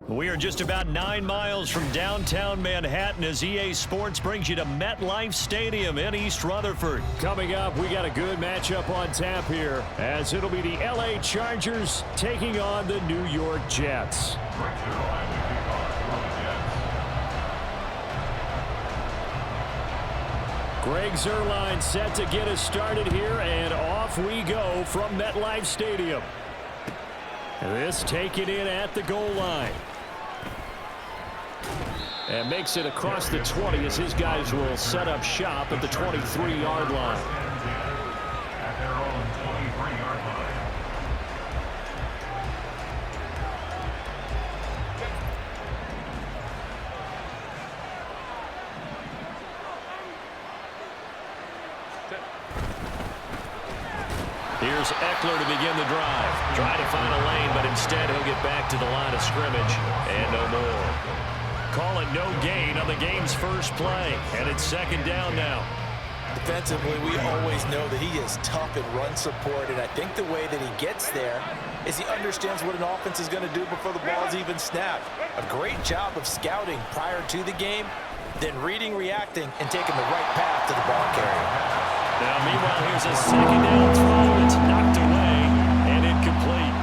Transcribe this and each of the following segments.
We are just about 9 miles from downtown Manhattan as EA Sports brings you to MetLife Stadium in East Rutherford. Coming up, we got a good matchup on tap here, as it'll be the LA Chargers taking on the New York Jets. Greg Zuerlein set to get us started here, and off we go from MetLife Stadium. This taken in at the goal line. And makes it across the 20 as his guys will set up shop at the 23-yard line. Here's Eckler to begin the drive. Try to find a lane, but instead he'll get back to the line of scrimmage and no more. Call it no gain on the game's first play, and it's second down now. Defensively, we always know that he is tough in run support, and I think the way that he gets there is he understands what an offense is going to do before the ball is even snapped. A great job of scouting prior to the game, then reading, reacting, and taking the right path to the ball carrier. Now, meanwhile, here's a second down throw. It's knocked away and incomplete.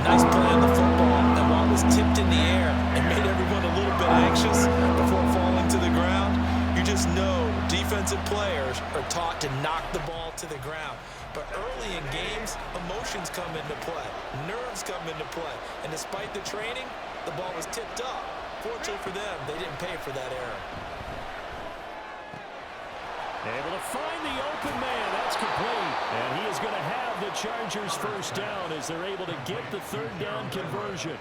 Nice play on the football, and while it was tipped in the air and made everyone a little bit anxious before falling to the ground, you just know defensive players are taught to knock the ball to the ground. But early in games, emotions come into play, nerves come into play, and despite the training, the ball was tipped up. Fortunately for them, they didn't pay for that error. Able to find the open man. That's complete. And he is going to have the Chargers first down as they're able to get the third down conversion.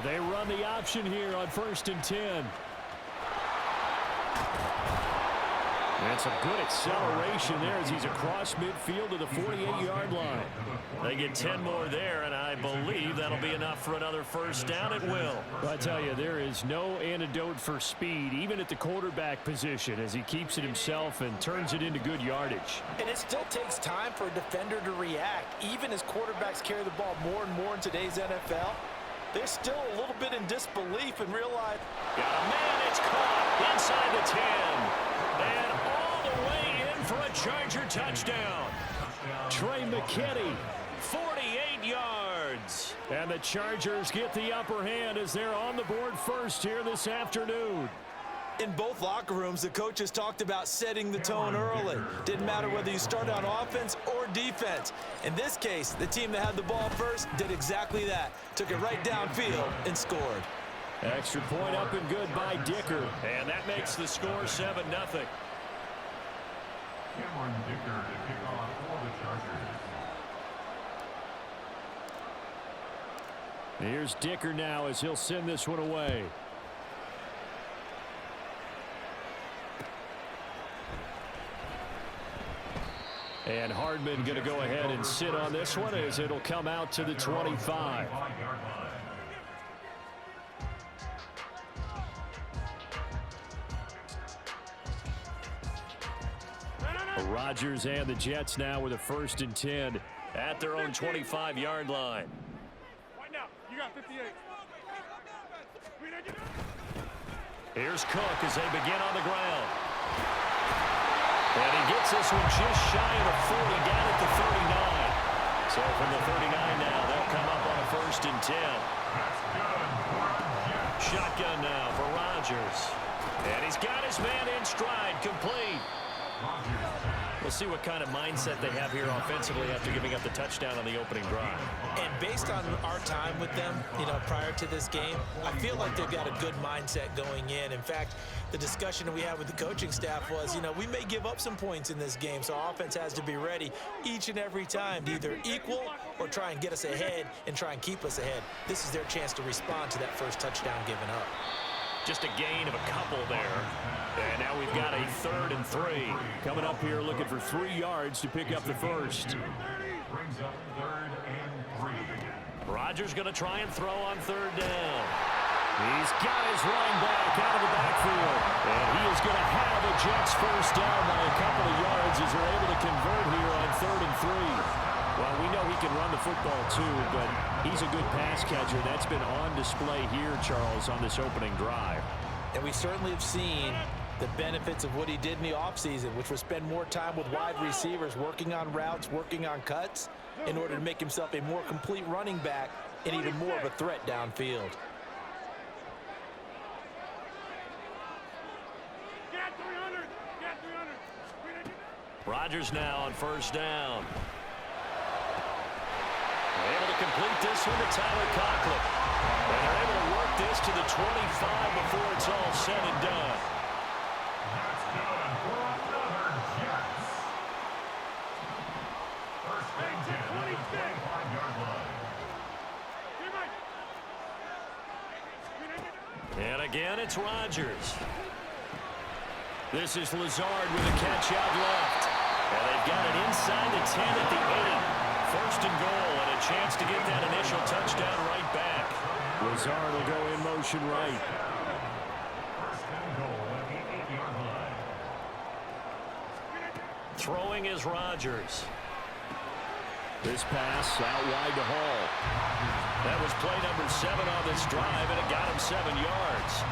They run the option here on 1st and 10. And some good acceleration there as he's across midfield to the 48-yard line. They get 10 more there, and I believe that'll be enough for another first down. It will. I tell you, there is no antidote for speed, even at the quarterback position, as he keeps it himself and turns it into good yardage. And it still takes time for a defender to react. Even as quarterbacks carry the ball more and more in today's NFL, they're still a little bit in disbelief and realize. Got a man, it's caught inside the 10. And all the way in for a Charger touchdown. Trey McKinney, 48 yards. And the Chargers get the upper hand as they're on the board first here this afternoon. In both locker rooms, the coaches talked about setting the tone early. Didn't matter whether you start on offense or defense. In this case, the team that had the ball first did exactly that. Took it right downfield and scored. Extra point up and good by Dicker. And that makes the score 7-0. Here's Dicker now as he'll send this one away. And Hardman going to go ahead and sit on this one as it'll come out to the 25. Rodgers and the Jets now with a 1st and 10 at their own 25-yard line. Right now, you got 58. Here's Cook as they begin on the ground. And he gets this one just shy of the 40, down at the 39. So from the 39 now, they'll come up on a 1st and 10. Shotgun now for Rodgers. And he's got his man in stride, complete. We'll see what kind of mindset they have here offensively after giving up the touchdown on the opening drive. And based on our time with them, prior to this game, I feel like they've got a good mindset going in. In fact, the discussion we had with the coaching staff was, we may give up some points in this game, so our offense has to be ready each and every time to either equal or try and get us ahead and try and keep us ahead. This is their chance to respond to that first touchdown given up. Just a gain of a couple there. And now we've got a 3rd and 3. Coming up here looking for 3 yards to pick up the first. Rodgers going to try and throw on 3rd down. He's got his running back out of the backfield. And he is going to have the Jets first down by a couple of yards as they're able to convert here on 3rd and 3. Well, we know he can run the football too, but he's a good pass catcher. That's been on display here, Charles, on this opening drive. And we certainly have seen the benefits of what he did in the offseason, which was spend more time with wide receivers, working on routes, working on cuts, in order to make himself a more complete running back and even more of a threat downfield. Rodgers now on first down. Able to complete this one to Tyler Conklin. And they're able to work this to the 25 before it's all said and done. That's good for another Jets. First and 10 at the 25-yard line. And again, it's Rodgers. This is Lazard with a catch out left. And they've got it inside the 10 at the 8. First and goal, and a chance to get that initial touchdown right back. Lazard will go in motion right. First and goal at the 8-yard line. Throwing is Rodgers. This pass out wide to Hall. That was play number 7 on this drive, and it got him 7 yards.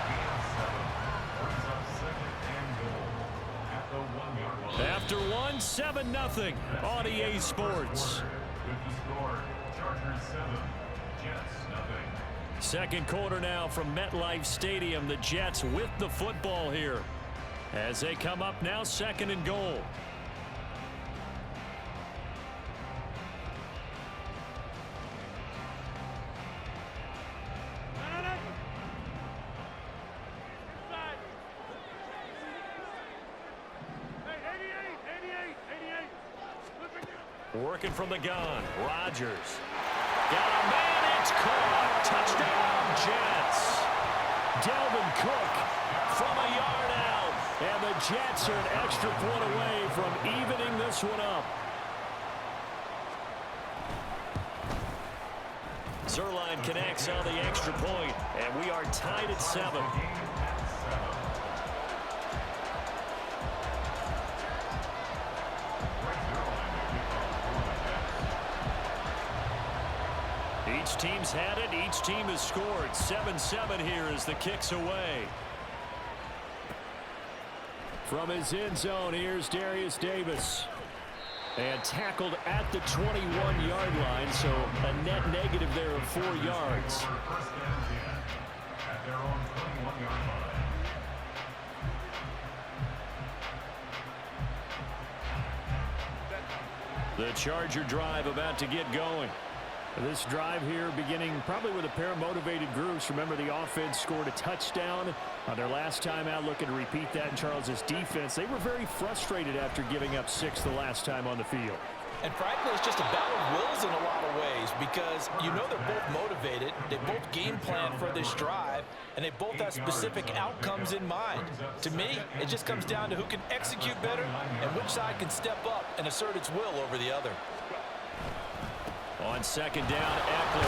After 1, 7-0 on EA Sports. Second quarter now from MetLife Stadium. The Jets with the football here as they come up now, second and goal. Working from the gun, Rodgers. Got a man, it's caught. Touchdown, Jets. Dalvin Cook from a yard out. And the Jets are an extra point away from evening this one up. Zerline connects on the extra point, and we are tied at 7. Each team's had it. Each team has scored. 7-7 here as the kick's away. From his end zone, here's Darius Davis. And tackled at the 21-yard line, so a net negative there of 4 yards. First and 10 at their own 21-yard line. The Charger drive about to get going. This drive here beginning probably with a pair of motivated groups. Remember, the offense scored a touchdown on their last time out, looking to repeat that in Charles's defense. They were very frustrated after giving up 6 the last time on the field. And frankly, it's just a battle of wills in a lot of ways because you know they're both motivated, they both game plan for this drive, and they both have specific outcomes in mind. To me, it just comes down to who can execute better and which side can step up and assert its will over the other. On second down, Eckler.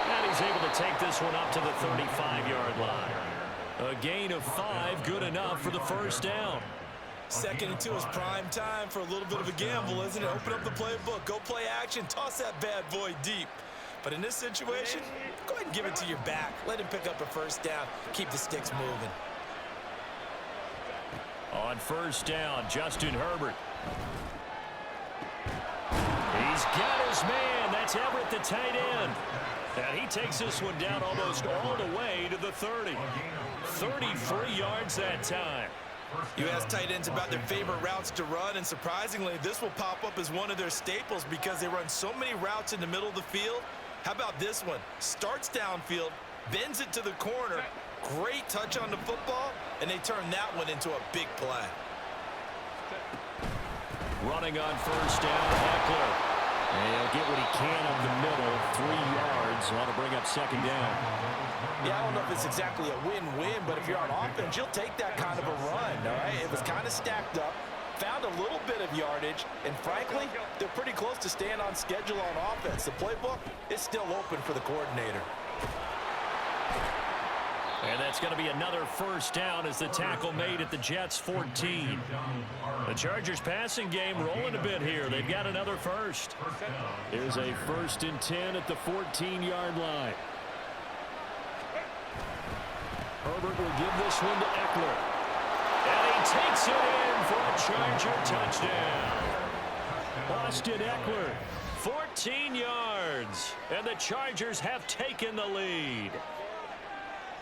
And he's able to take this one up to the 35-yard line. A gain of 5, good enough for the first down. Second and 2 is prime time for a little bit of a gamble, isn't it? Open up the playbook, go play action, toss that bad boy deep. But in this situation, go ahead and give it to your back. Let him pick up a first down, keep the sticks moving. On first down, Justin Herbert. He's got his man. That's Everett, the tight end. And he takes this one down almost all the way to the 30. 33 yards that time. You ask tight ends about their favorite routes to run, and surprisingly, this will pop up as one of their staples because they run so many routes in the middle of the field. How about this one? Starts downfield, bends it to the corner, great touch on the football, and they turn that one into a big play. Running on first down, Eckler. And he'll get what he can up the middle, 3 yards. Ought to bring up second down. Yeah, I don't know if it's exactly a win-win, but if you're on offense, you'll take that kind of a run, all right? It was kind of stacked up, found a little bit of yardage, and frankly, they're pretty close to staying on schedule on offense. The playbook is still open for the coordinator. And that's going to be another first down as the tackle made at the Jets' 14. The Chargers passing game rolling a bit here. They've got another first. Here's a 1st and 10 at the 14-yard line. Herbert will give this one to Eckler. And he takes it in for a Charger touchdown. Austin Eckler, 14 yards. And the Chargers have taken the lead.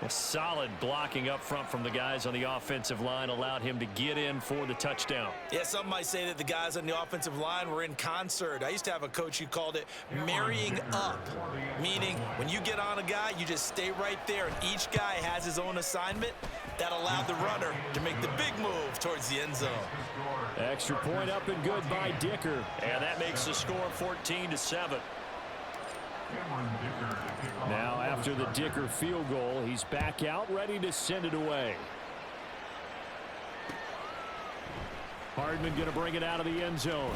A solid blocking up front from the guys on the offensive line allowed him to get in for the touchdown. Yeah, some might say that the guys on the offensive line were in concert. I used to have a coach who called it marrying up, meaning when you get on a guy, you just stay right there, and each guy has his own assignment. That allowed the runner to make the big move towards the end zone. Extra point up and good by Dicker. And that makes the score 14-7. Now after the Dicker field goal, he's back out ready to send it away. Hardman going to bring it out of the end zone.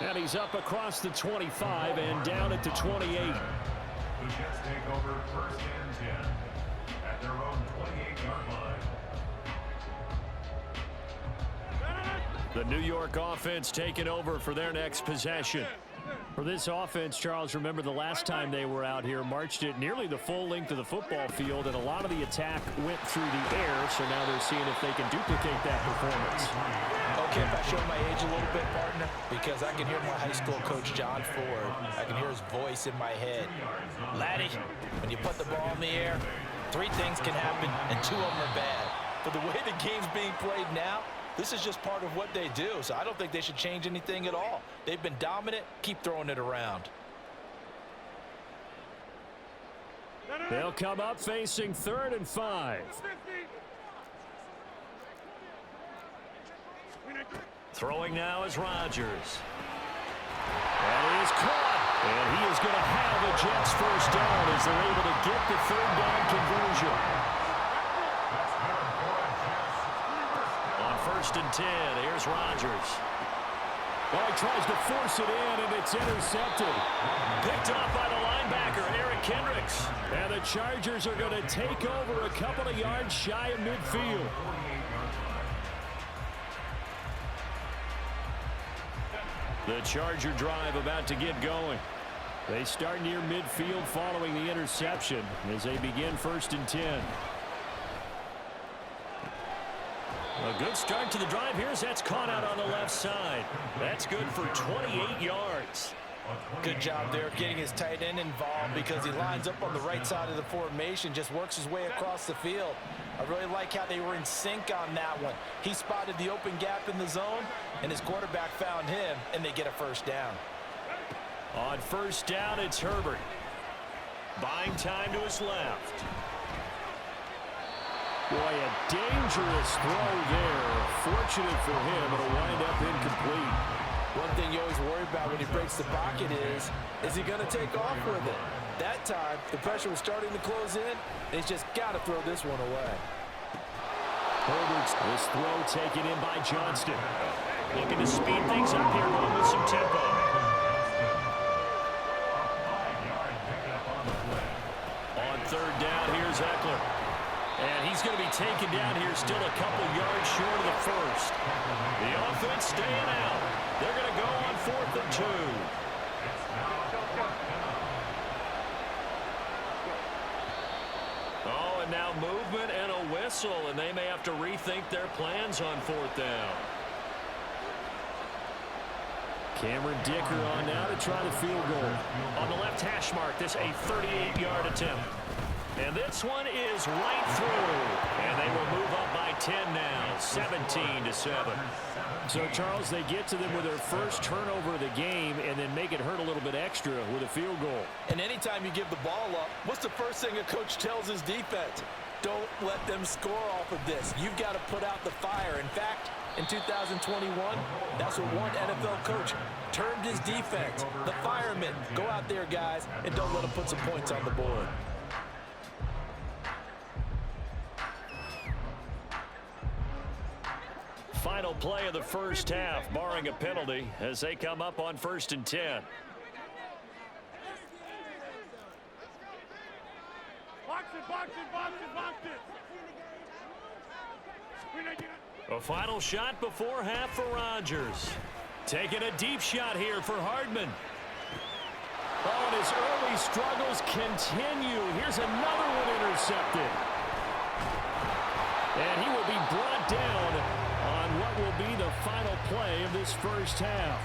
And he's up across the 25 and down at the 28. The Jets take over 1st and 10 at their own 28-yard line. The New York offense taking over for their next possession. For this offense, Charles, remember the last time they were out here, marched it nearly the full length of the football field, and a lot of the attack went through the air, so now they're seeing if they can duplicate that performance. Okay, if I show my age a little bit, partner, because I can hear my high school coach, John Ford. I can hear his voice in my head. Laddie, when you put the ball in the air, 3 things can happen, and 2 of them are bad. But the way the game's being played now, this is just part of what they do, so I don't think they should change anything at all. They've been dominant. Keep throwing it around. They'll come up facing 3rd and 5. Throwing now is Rodgers. And he is caught. And he is going to have a Jets first down as they're able to get the 3rd down conversion. On 1st and 10, here's Rodgers. Oh, he tries to force it in, and it's intercepted. Picked off by the linebacker, Eric Kendricks. And the Chargers are going to take over a couple of yards shy of midfield. The Charger drive about to get going. They start near midfield following the interception as they begin 1st and 10. A good start to the drive here as that's caught out on the left side. That's good for 28 yards. Good job there getting his tight end involved because he lines up on the right side of the formation, just works his way across the field. I really like how they were in sync on that one. He spotted the open gap in the zone, and his quarterback found him, and they get a first down. On 1st down, it's Herbert. Buying time to his left. Boy, a dangerous throw there. Fortunate for him, it'll wind up incomplete. One thing you always worry about when he breaks the pocket is he going to take off with it? That time, the pressure was starting to close in, and he's just got to throw this one away. Herbert's this throw taken in by Johnston. Looking to speed things up here, going with some tempo. On 3rd down, here's Eckler. And he's going to be taken down here still a couple yards short of the first. The offense staying out. They're going to go on 4th and 2. Oh, and now movement and a whistle, and they may have to rethink their plans on 4th down. Cameron Dicker on now to try the field goal. On the left hash mark, this a 38-yard attempt. And this one is right through. And they will move up by 10 now, 17-7. So, Charles, they get to them with their first turnover of the game and then make it hurt a little bit extra with a field goal. And anytime you give the ball up, what's the first thing a coach tells his defense? Don't let them score off of this. You've got to put out the fire. In fact, in 2021, that's what one NFL coach termed his defense. The firemen. Go out there, guys, and don't let them put some points on the board. Final play of the first half, barring a penalty, as they come up on 1st and 10. A final shot before half for Rodgers. Taking a deep shot here for Hardman. Oh, and his early struggles continue. Here's another one intercepted. And he will be brought down on what will be the final play of this first half.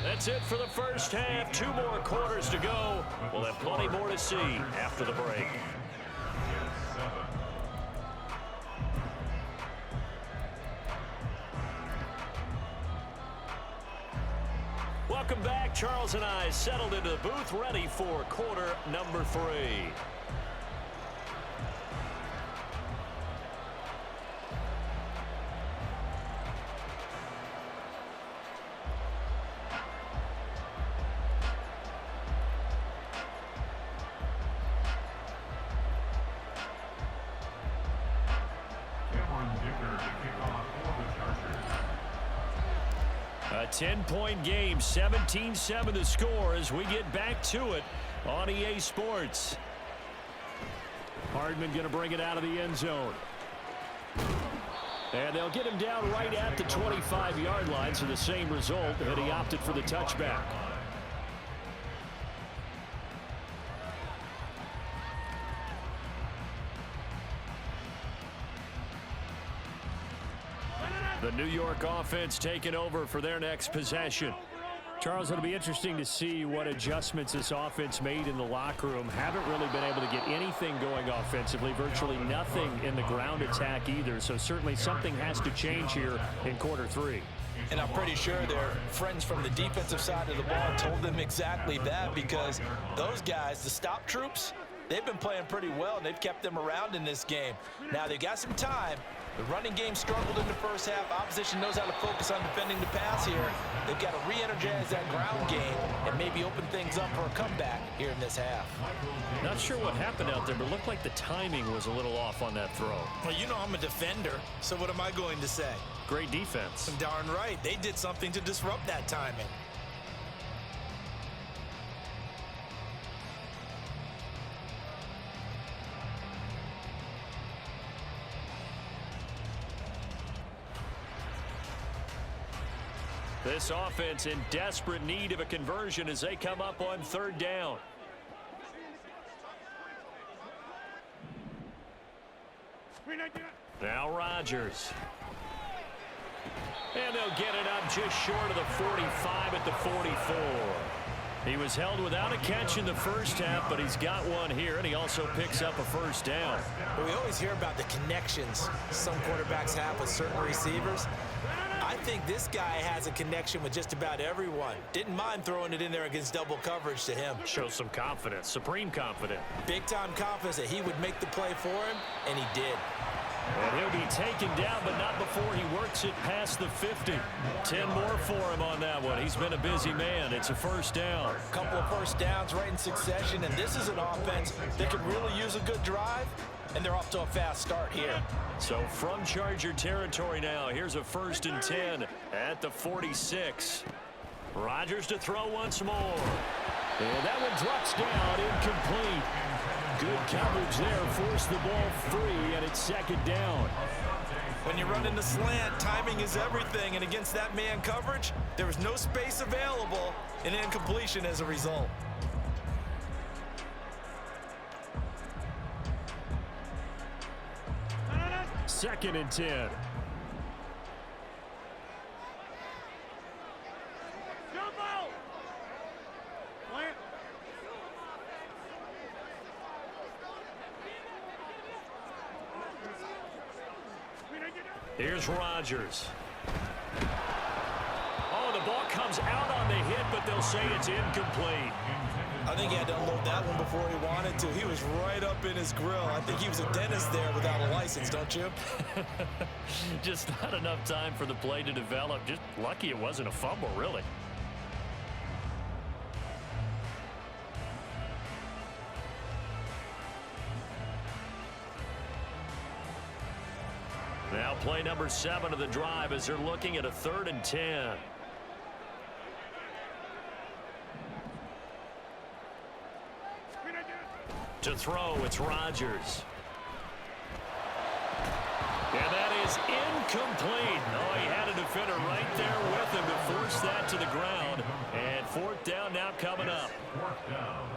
That's it for the first half. 2 more quarters to go. We'll have plenty more to see after the break. Welcome back. Charles and I settled into the booth, ready for quarter number 3. A 10-point game, 17-7 the score as we get back to it on EA Sports. Hardman going to bring it out of the end zone. And they'll get him down right at the 25-yard line, so the same result, and he opted for the touchback. The New York offense taking over for their next possession. Charles, it'll be interesting to see what adjustments this offense made in the locker room. Haven't really been able to get anything going offensively, virtually nothing in the ground attack either. So certainly something has to change here in quarter 3. And I'm pretty sure their friends from the defensive side of the ball told them exactly that, because those guys, the stop troops, they've been playing pretty well, and they've kept them around in this game. Now, they've got some time. The running game struggled in the first half. Opposition knows how to focus on defending the pass here. They've got to re-energize that ground game and maybe open things up for a comeback here in this half. Not sure what happened out there, but it looked like the timing was a little off on that throw. Well, you know I'm a defender, so what am I going to say? Great defense. Darn right. They did something to disrupt that timing. This offense in desperate need of a conversion as they come up on 3rd down. Now Rodgers. And they'll get it up just short of the 45 at the 44. He was held without a catch in the first half, but he's got one here, and he also picks up a first down. Well, we always hear about the connections some quarterbacks have with certain receivers. I think this guy has a connection with just about everyone. Didn't mind throwing it in there against double coverage to him. Shows some confidence, supreme confidence. Big-time confidence that he would make the play for him, and he did. And he'll be taken down, but not before he works it past the 50. 10 more for him on that one. He's been a busy man. It's a first down. A couple of first downs right in succession, and this is an offense that could really use a good drive, and they're off to a fast start here. So from Charger territory now, here's a 1st and 10 at the 46. Rodgers to throw once more. And that one drops down, incomplete. Good coverage there, forced the ball free, and it's 2nd down. When you run in the slant, timing is everything, and against that man coverage, there was no space available, and incompletion as a result. Second and 10. Here's Rodgers. Oh, the ball comes out on the hit, but they'll say it's incomplete. I think he had to unload that one before he wanted to. He was right up in his grill. I think he was a dentist there without a license, don't you? Just not enough time for the play to develop. Just lucky it wasn't a fumble, really. Now play number 7 of the drive as they're looking at a 3rd and 10. To throw, it's Rodgers. And that is incomplete. Oh, he had a defender right there with him to force that to the ground. And fourth down now coming up.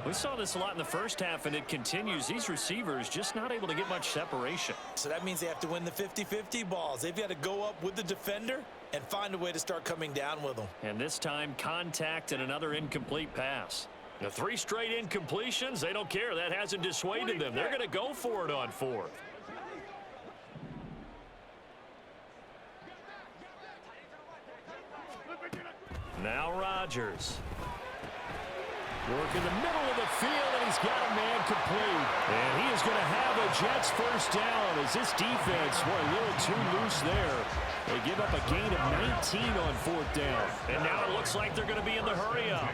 We saw this a lot in the first half, and it continues. These receivers just not able to get much separation. So that means they have to win the 50-50 balls. They've got to go up with the defender and find a way to start coming down with them. And this time, contact and another incomplete pass. The 3 straight incompletions, they don't care. That hasn't dissuaded them. They're going to go for it on fourth. Now Rodgers. Work in the middle of the field, and he's got a man complete. And he is going to have a Jets first down as this defense were a little too loose there. They give up a gain of 19 on fourth down. And now it looks like they're going to be in the hurry-up.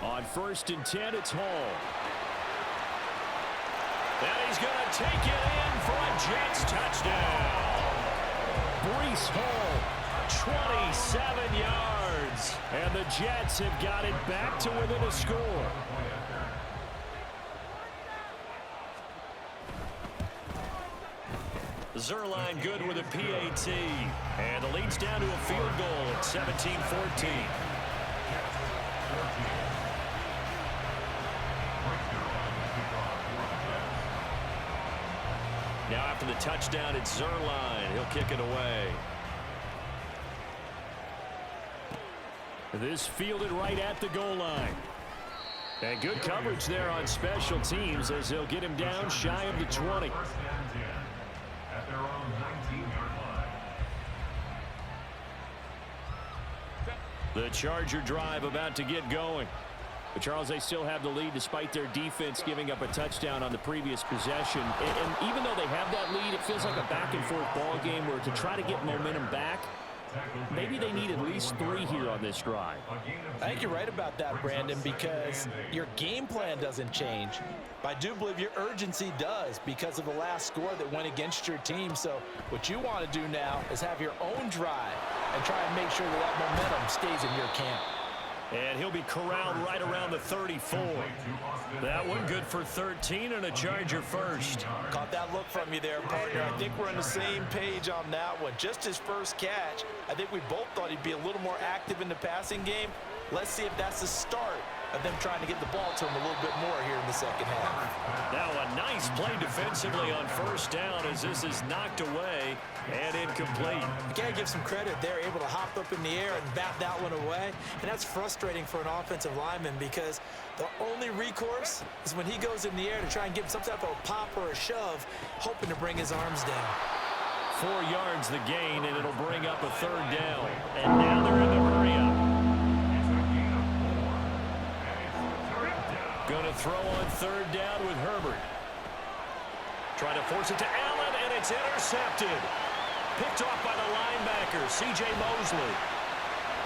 On 1st and 10, it's Hall. And he's going to take it in for a Jets touchdown. Breece Hall, 27 yards. And the Jets have got it back to within a score. Zerline good with a PAT. And the lead's down to a field goal at 17-14. Now after the touchdown, it's Zerline. He'll kick it away. This fielded right at the goal line. And good coverage there on special teams as they'll get him down shy of the 20. At their own 19-yard line. The Charger drive about to get going. But, Charles, they still have the lead despite their defense giving up a touchdown on the previous possession. And even though they have that lead, it feels like a back-and-forth ball game where to try to get momentum back, maybe they need at least 3 here on this drive. I think you're right about that, Brandon, because your game plan doesn't change. But I do believe your urgency does because of the last score that went against your team. So what you want to do now is have your own drive and try and make sure that that momentum stays in your camp. And he'll be corralled right around the 34. That one good for 13 and a Charger first. Caught that look from you there, partner. I think we're on the same page on that one. Just his first catch. I think we both thought he'd be a little more active in the passing game. Let's see if that's the start of them trying to get the ball to him a little bit more here in the second half. Now a nice play defensively on first down as this is knocked away and incomplete. You got to give some credit. They're able to hop up in the air and bat that one away. And that's frustrating for an offensive lineman because the only recourse is when he goes in the air to try and give some type of a pop or a shove, hoping to bring his arms down. 4 yards the gain, and it'll bring up a third down. And now they're in the hurry-up. Going to throw on third down with Herbert. Trying to force it to Allen, and it's intercepted. Picked off by the linebacker, C.J. Mosley.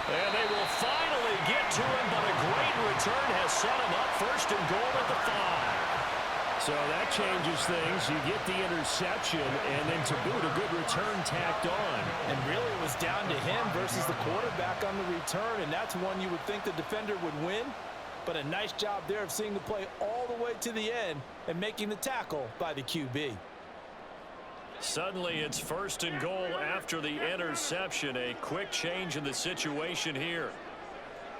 And they will finally get to him, but a great return has set him up. First and goal at the 5. So that changes things. You get the interception, and then to boot, a good return tacked on. And really it was down to him versus the quarterback on the return, and that's one you would think the defender would win. But a nice job there of seeing the play all the way to the end and making the tackle by the QB. Suddenly it's first and goal after the interception. A quick change in the situation here.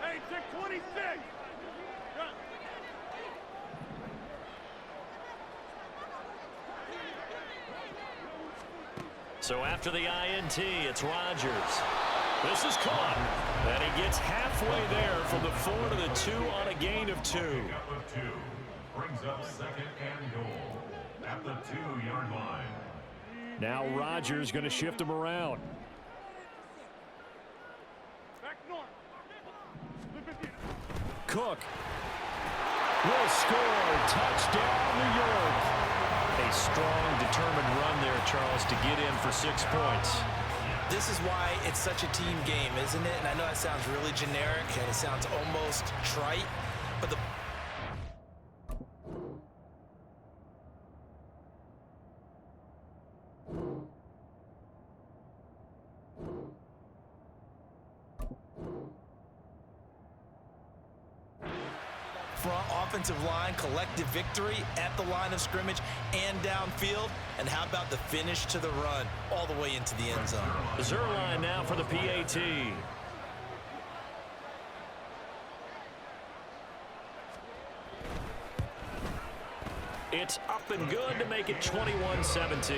Hey, check 26. So after the INT, it's Rodgers. This is caught. And he gets halfway there from the 4 to the 2 on a gain of 2. Up of 2. Brings up second and goal at the 2-yard line. Now Rodgers going to shift him around. Back north. Cook will score. Touchdown, New York. A strong, determined run there, Charles, to get in for 6 points. This is why it's such a team game, isn't it? And I know that sounds really generic and it sounds almost trite, but front offensive line, collective victory at the line of scrimmage and downfield. And how about the finish to the run all the way into the end zone? Zerline now for the PAT. It's up and good to make it 21-17.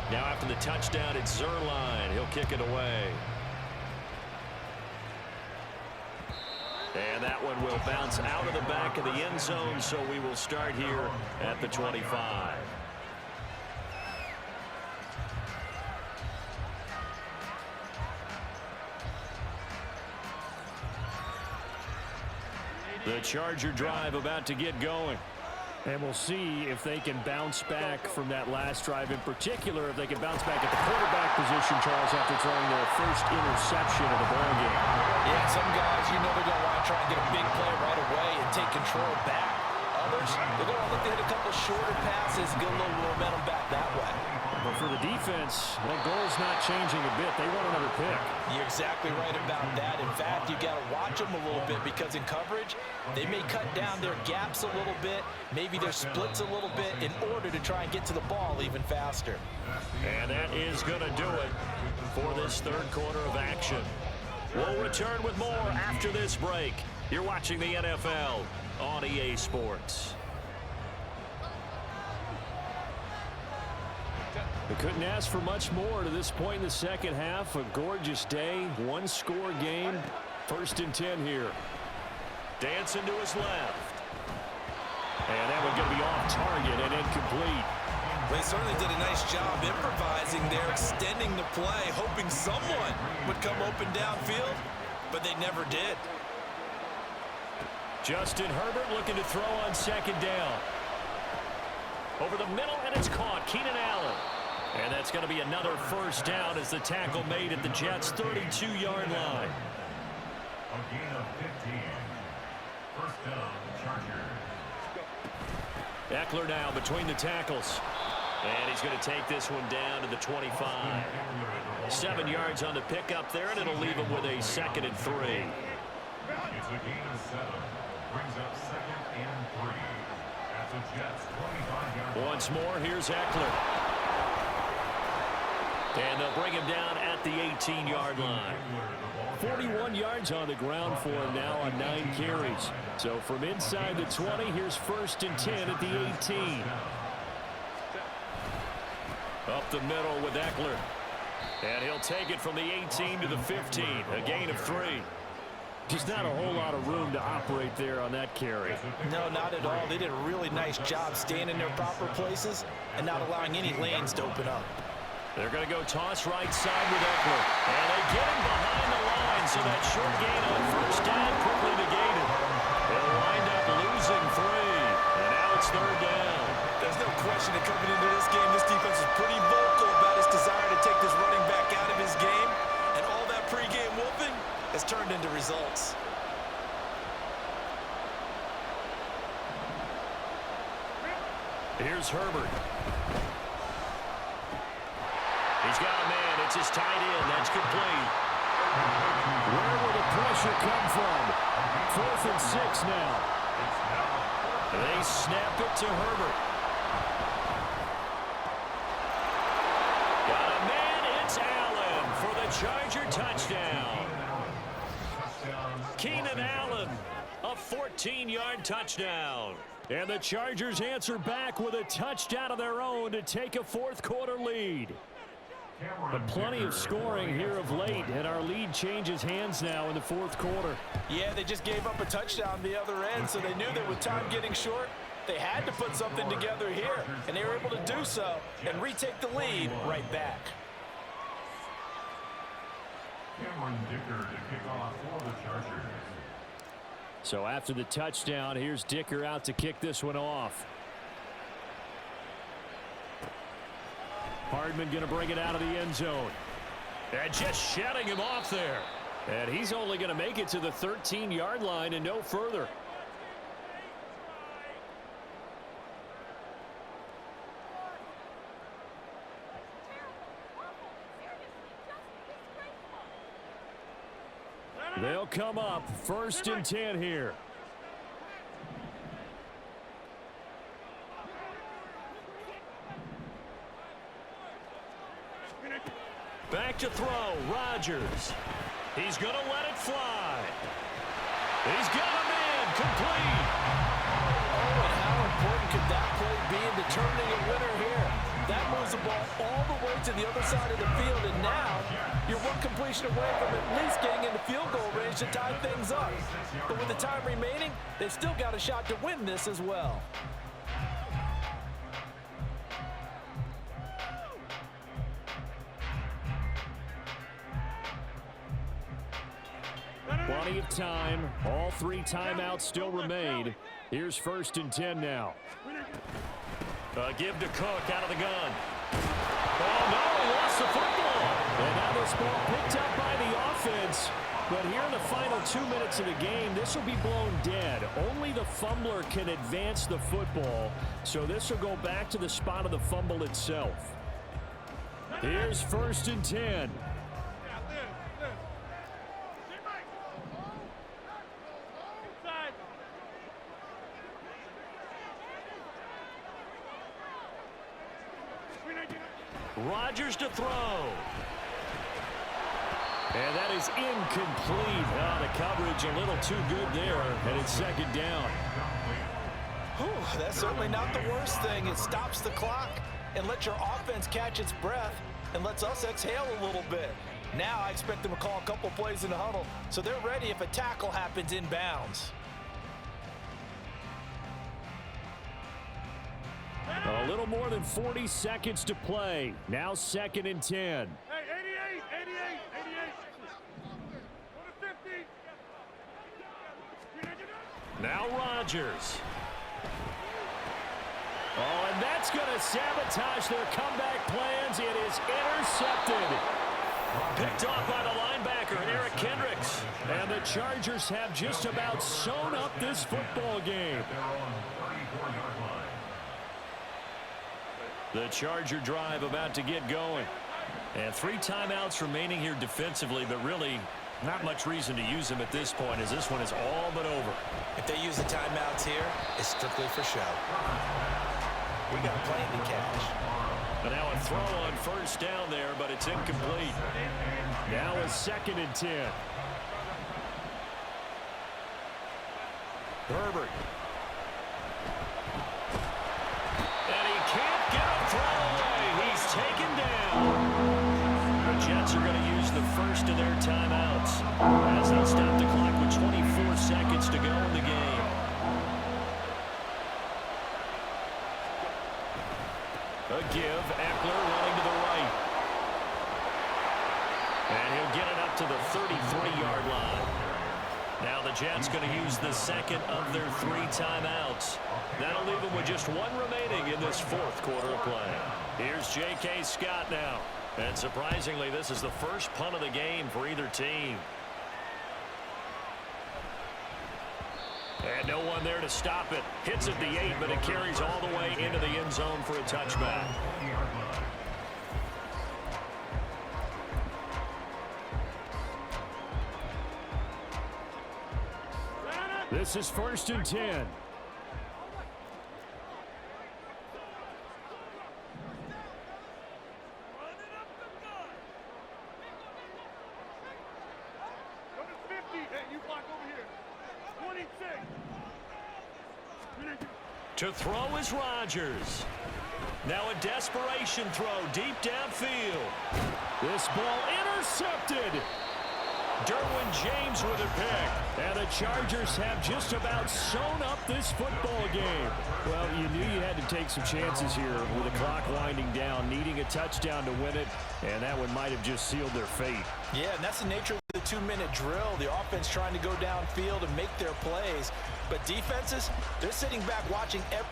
Now after the touchdown, it's Zerline. He'll kick it away. And that one will bounce out of the back of the end zone, so we will start here at the 25. The Charger drive about to get going. And we'll see if they can bounce back from that last drive, in particular, if they can bounce back at the quarterback position, Charles, after throwing their first interception of the ballgame. Yeah, some guys, you know they're going to want to try and get a big play right away and take control back. Others, they're going to look to hit a couple shorter passes, get a little momentum back that way. But for the defense, that goal's not changing a bit. They want another pick. You're exactly right about that. In fact, you got to watch them a little bit because in coverage, they may cut down their gaps a little bit, maybe their splits a little bit in order to try and get to the ball even faster. And that is going to do it for this third quarter of action. We'll return with more after this break. You're watching the NFL on EA Sports. They couldn't ask for much more to this point in the second half. A gorgeous day, one-score game. 1st and 10 here. Dancing to his left. And that one's going to be off target and incomplete. They certainly did a nice job improvising there, extending the play, hoping someone would come open downfield, but they never did. Justin Herbert looking to throw on second down. Over the middle, and it's caught. Keenan Allen. And that's going to be another first down as the tackle made at the Jets' 32-yard line. A gain of 15. First down, Chargers. Eckler now between the tackles. And he's going to take this one down to the 25. 7 yards on the pickup there, and it'll leave him with a 2nd and 3. It's a gain of 7. Brings up 2nd and 3. At the Jets' 25-yard. Once more, here's Eckler. And they'll bring him down at the 18-yard line. 41 yards on the ground for him now on 9 carries. So from inside the 20, here's 1st and 10 at the 18. Up the middle with Eckler. And he'll take it from the 18 to the 15. A gain of 3. Just not a whole lot of room to operate there on that carry. No, not at all. They did a really nice job staying in their proper places and not allowing any lanes to open up. They're going to go toss right side with Eckler. And they get him behind the line, so that short gain on first down quickly negated. They'll wind up losing 3. And now it's 3rd down. There's no question that coming into this game, this defense is pretty vocal about his desire to take this running back out of his game. And all that pregame whooping has turned into results. Here's Herbert. He's got a man. It's his tight end. That's complete. Where will the pressure come from? 4th and 6 now. They snap it to Herbert. Got a man. It's Allen for the Charger touchdown. Keenan Allen, a 14-yard touchdown. And the Chargers answer back with a touchdown of their own to take a 4th quarter lead. But plenty of scoring here of late, and our lead changes hands now in the 4th quarter. Yeah, they just gave up a touchdown the other end, so they knew that with time getting short, they had to put something together here, and they were able to do so and retake the lead right back. Cameron Dicker to kick off for the Chargers. So after the touchdown, here's Dicker out to kick this one off. Hardman going to bring it out of the end zone. And just shutting him off there. And he's only going to make it to the 13-yard line and no further. They'll come up 1st and 10 here. Back to throw, Rodgers. He's going to let it fly. He's got a man, complete. Oh, and how important could that play be in determining a winner here? That moves the ball all the way to the other side of the field, and now you're one completion away from at least getting into field goal range to tie things up. But with the time remaining, they've still got a shot to win this as well. Plenty of time. All 3 timeouts still remain. Here's 1st and 10 now. Give to Cook out of the gun. Oh, no, he lost the football. And now this ball picked up by the offense. But here in the final 2 minutes of the game, this will be blown dead. Only the fumbler can advance the football. So this will go back to the spot of the fumble itself. Here's 1st and 10. Rodgers to throw. And that is incomplete. Oh, the coverage a little too good there, and it's 2nd down. Whew, that's certainly not the worst thing. It stops the clock and lets your offense catch its breath and lets us exhale a little bit. Now I expect them to call a couple plays in the huddle so they're ready if a tackle happens inbounds. A little more than 40 seconds to play. Now 2nd and 10. Hey, 88, 88. Go to 50. Now Rodgers. Oh, and that's going to sabotage their comeback plans. It is intercepted. Picked off by the linebacker, Eric Kendricks. And the Chargers have just about sewn up this football game. The Charger drive about to get going. And 3 timeouts remaining here defensively, but really not much reason to use them at this point, as this one is all but over. If they use the timeouts here, it's strictly for show. We got a plan to catch. And now a throw on 1st down there, but it's incomplete. Now a 2nd and 10. Herbert. And he can't get a throw away. He's taken down. The Jets are going to use the first of their timeouts as they stop the clock with 24 seconds to go in the game. A give, Eckler running to the right. And he'll get it up to the 33-yard line. Now the Jets going to use the 2nd of their 3 timeouts. That'll leave them with just 1 remaining in this 4th quarter of play. Here's J.K. Scott now. And surprisingly, this is the first punt of the game for either team. And no one there to stop it. Hits at the 8, but it carries all the way into the end zone for a touchback. This is 1st and 10. Go to 50. Hey, you block over here. 26. To throw is Rodgers. Now a desperation throw deep downfield. This ball intercepted. Derwin James with a pick. And the Chargers have just about sewn up this football game. Well, you knew you had to take some chances here with the clock winding down, needing a touchdown to win it, and that one might have just sealed their fate. Yeah, and that's the nature of the 2-minute drill. The offense trying to go downfield and make their plays. But defenses, they're sitting back watching every